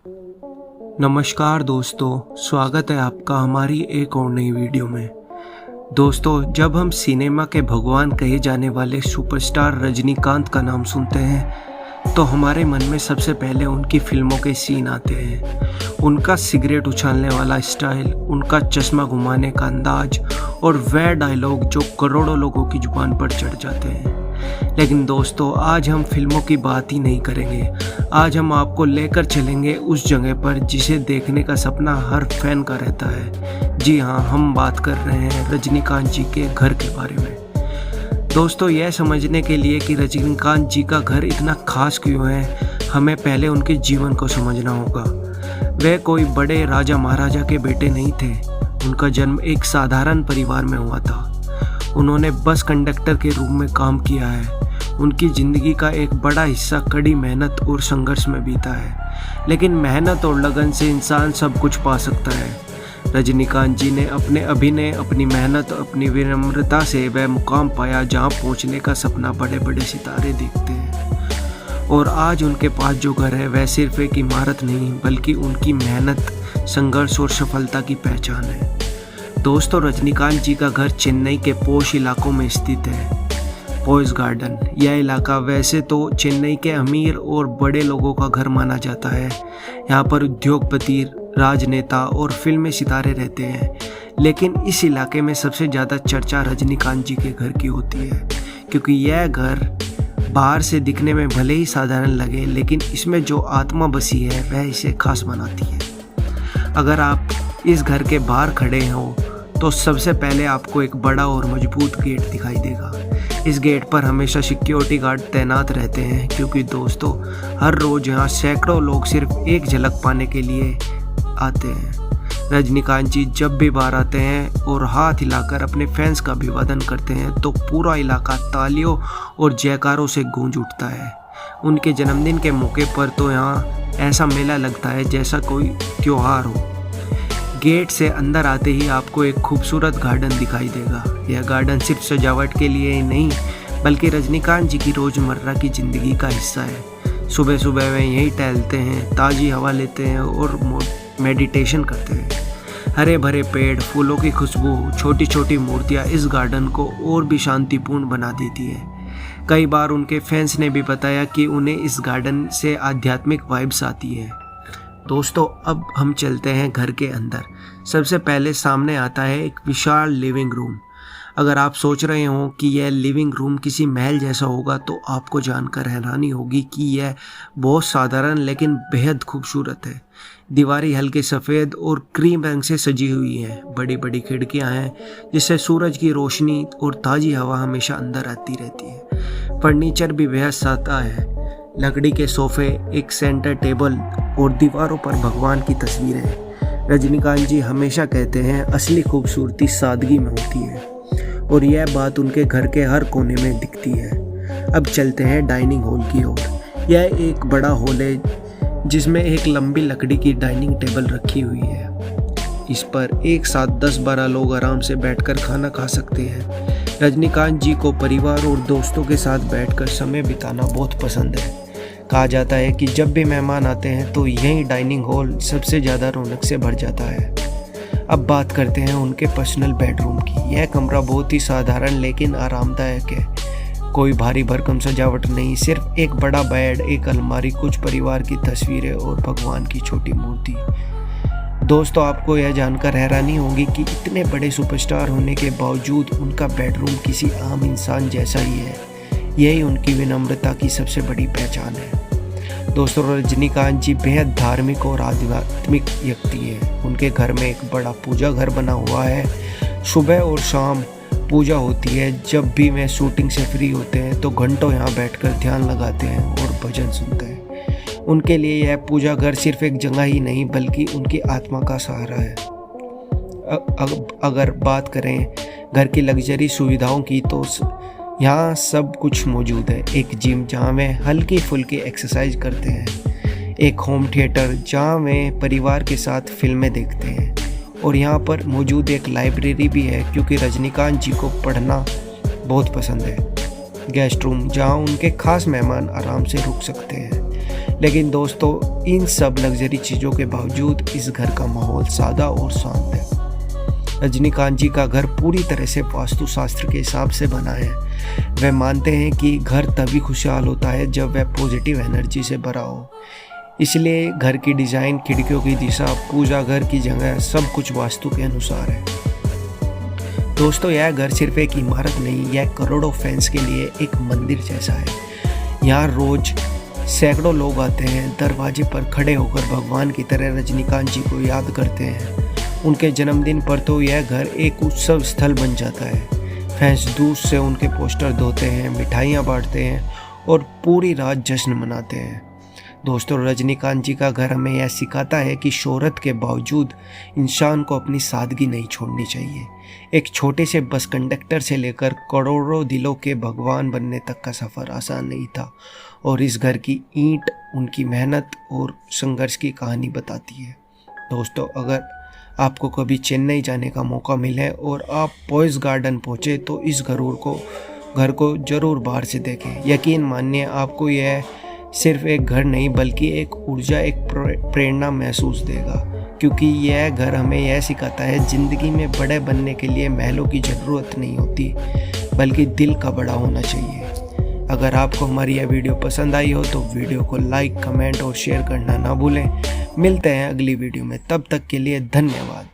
नमस्कार दोस्तों, स्वागत है आपका हमारी एक और नई वीडियो में। दोस्तों, जब हम सिनेमा के भगवान कहे जाने वाले सुपरस्टार रजनीकांत का नाम सुनते हैं तो हमारे मन में सबसे पहले उनकी फिल्मों के सीन आते हैं। उनका सिगरेट उछालने वाला स्टाइल, उनका चश्मा घुमाने का अंदाज और वह डायलॉग जो करोड़ों लोगों की जुबान पर चढ़ जाते हैं। लेकिन दोस्तों, आज हम फिल्मों की बात ही नहीं करेंगे। आज हम आपको लेकर चलेंगे उस जगह पर जिसे देखने का सपना हर फैन का रहता है। जी हाँ, हम बात कर रहे हैं रजनीकांत जी के घर के बारे में। दोस्तों, यह समझने के लिए कि रजनीकांत जी का घर इतना खास क्यों है, हमें पहले उनके जीवन को समझना होगा। वे कोई बड़े राजा महाराजा के बेटे नहीं थे। उनका जन्म एक साधारण परिवार में हुआ था। उन्होंने बस कंडक्टर के रूप में काम किया है। उनकी ज़िंदगी का एक बड़ा हिस्सा कड़ी मेहनत और संघर्ष में बीता है, लेकिन मेहनत और लगन से इंसान सब कुछ पा सकता है। रजनीकांत जी ने अपने अभिनय, अपनी मेहनत, अपनी विनम्रता से वह मुकाम पाया जहां पहुंचने का सपना बड़े बड़े सितारे देखते हैं। और आज उनके पास जो घर है वह सिर्फ एक इमारत नहीं, बल्कि उनकी मेहनत, संघर्ष और सफलता की पहचान है। दोस्तों, रजनीकांत जी का घर चेन्नई के पोश इलाकों में स्थित है। पॉइस गार्डन, यह इलाका वैसे तो चेन्नई के अमीर और बड़े लोगों का घर माना जाता है। यहाँ पर उद्योगपति, राजनेता और फिल्मी सितारे रहते हैं। लेकिन इस इलाके में सबसे ज़्यादा चर्चा रजनीकांत जी के घर की होती है, क्योंकि यह घर बाहर से दिखने में भले ही साधारण लगे, लेकिन इसमें जो आत्मा बसी है वह इसे खास बनाती है। अगर आप इस घर के बाहर खड़े हो तो सबसे पहले आपको एक बड़ा और मजबूत गेट दिखाई देगा। इस गेट पर हमेशा सिक्योरिटी गार्ड तैनात रहते हैं, क्योंकि दोस्तों, हर रोज़ यहाँ सैकड़ों लोग सिर्फ एक झलक पाने के लिए आते हैं। रजनीकांत जी जब भी बाहर आते हैं और हाथ हिलाकर अपने फैंस का अभिवादन करते हैं तो पूरा इलाका तालियों और जयकारों से गूंज उठता है। उनके जन्मदिन के मौके पर तो यहाँ ऐसा मेला लगता है जैसा कोई त्योहार हो। गेट से अंदर आते ही आपको एक खूबसूरत गार्डन दिखाई देगा। यह गार्डन सिर्फ सजावट के लिए ही नहीं, बल्कि रजनीकांत जी की रोज़मर्रा की ज़िंदगी का हिस्सा है। सुबह सुबह वे यहीं टहलते हैं, ताज़ी हवा लेते हैं और मेडिटेशन करते हैं। हरे भरे पेड़, फूलों की खुशबू, छोटी छोटी मूर्तियाँ इस गार्डन को और भी शांतिपूर्ण बना देती है। कई बार उनके फैंस ने भी बताया कि उन्हें इस गार्डन से आध्यात्मिक वाइब्स आती है। दोस्तों, अब हम चलते हैं घर के अंदर। सबसे पहले सामने आता है एक विशाल लिविंग रूम। अगर आप सोच रहे हो कि यह लिविंग रूम किसी महल जैसा होगा तो आपको जानकर हैरानी होगी कि यह बहुत साधारण लेकिन बेहद खूबसूरत है। दीवारें हल्के सफ़ेद और क्रीम रंग से सजी हुई हैं। बड़ी बड़ी खिड़कियां हैं जिससे सूरज की रोशनी और ताज़ी हवा हमेशा अंदर आती रहती है। फर्नीचर भी बेहद सादा है। लकड़ी के सोफे, एक सेंटर टेबल और दीवारों पर भगवान की तस्वीरें। रजनीकांत जी हमेशा कहते हैं असली खूबसूरती सादगी में होती है, और यह बात उनके घर के हर कोने में दिखती है। अब चलते हैं डाइनिंग हॉल की ओर। यह एक बड़ा हॉल है जिसमें एक लंबी लकड़ी की डाइनिंग टेबल रखी हुई है। इस पर एक साथ 10-12 लोग आराम से बैठकर खाना खा सकते हैं। रजनीकांत जी को परिवार और दोस्तों के साथ बैठकर समय बिताना बहुत पसंद है। कहा जाता है कि जब भी मेहमान आते हैं तो यही डाइनिंग हॉल सबसे ज़्यादा रौनक से भर जाता है। अब बात करते हैं उनके पर्सनल बेडरूम की। यह कमरा बहुत ही साधारण लेकिन आरामदायक है। कोई भारी भरकम सजावट नहीं, सिर्फ एक बड़ा बेड, एक अलमारी, कुछ परिवार की तस्वीरें और भगवान की छोटी मूर्ति। दोस्तों, आपको यह जानकर हैरानी होगी कि इतने बड़े सुपरस्टार होने के बावजूद उनका बेडरूम किसी आम इंसान जैसा ही है। यही उनकी विनम्रता की सबसे बड़ी पहचान है। दोस्तों, रजनीकांत जी बेहद धार्मिक और आध्यात्मिक व्यक्ति हैं। उनके घर में एक बड़ा पूजा घर बना हुआ है। सुबह और शाम पूजा होती है। जब भी वे शूटिंग से फ्री होते हैं तो घंटों यहाँ बैठकर ध्यान लगाते हैं और भजन सुनते हैं। उनके लिए यह पूजा घर सिर्फ एक जगह ही नहीं, बल्कि उनकी आत्मा का सहारा है। अगर बात करें घर की लग्जरी सुविधाओं की तो यहाँ सब कुछ मौजूद है। एक जिम जहाँ वे हल्की फुल्की एक्सरसाइज करते हैं, एक होम थिएटर जहाँ वे परिवार के साथ फिल्में देखते हैं, और यहाँ पर मौजूद एक लाइब्रेरी भी है क्योंकि रजनीकांत जी को पढ़ना बहुत पसंद है। गेस्ट रूम जहाँ उनके खास मेहमान आराम से रुक सकते हैं। लेकिन दोस्तों इन सब लग्जरी चीज़ों के बावजूद इस घर का माहौल सादा और शांत है। रजनीकांत जी का घर पूरी तरह से वास्तुशास्त्र के हिसाब से बना है। वे मानते हैं कि घर तभी खुशहाल होता है जब वह पॉजिटिव एनर्जी से भरा हो। इसलिए घर की डिज़ाइन, खिड़कियों की दिशा, पूजा घर की जगह सब कुछ वास्तु के अनुसार है। दोस्तों यह घर सिर्फ एक इमारत नहीं, यह करोड़ों फैंस के लिए एक मंदिर जैसा है। यहाँ रोज सैकड़ों लोग आते हैं, दरवाजे पर खड़े होकर भगवान की तरह रजनीकांत जी को याद करते हैं। उनके जन्मदिन पर तो यह घर एक उत्सव स्थल बन जाता है। फैंस दूर से उनके पोस्टर धोते हैं, मिठाइयाँ बांटते हैं और पूरी रात जश्न मनाते हैं। दोस्तों रजनीकांत जी का घर हमें यह सिखाता है कि शोहरत के बावजूद इंसान को अपनी सादगी नहीं छोड़नी चाहिए। एक छोटे से बस कंडक्टर से लेकर करोड़ों दिलों के भगवान बनने तक का सफ़र आसान नहीं था और इस घर की ईंट उनकी मेहनत और संघर्ष की कहानी बताती है। दोस्तों अगर आपको कभी चेन्नई जाने का मौका मिले और आप पॉइस गार्डन पहुँचे तो इस घर को ज़रूर बाहर से देखें। यकीन मानिए आपको यह सिर्फ एक घर नहीं बल्कि एक ऊर्जा, एक प्रेरणा महसूस देगा, क्योंकि यह घर हमें यह सिखाता है ज़िंदगी में बड़े बनने के लिए महलों की ज़रूरत नहीं होती बल्कि दिल का बड़ा होना चाहिए। अगर आपको हमारी यह वीडियो पसंद आई हो तो वीडियो को लाइक, कमेंट और शेयर करना ना भूलें। मिलते हैं अगली वीडियो में, तब तक के लिए धन्यवाद।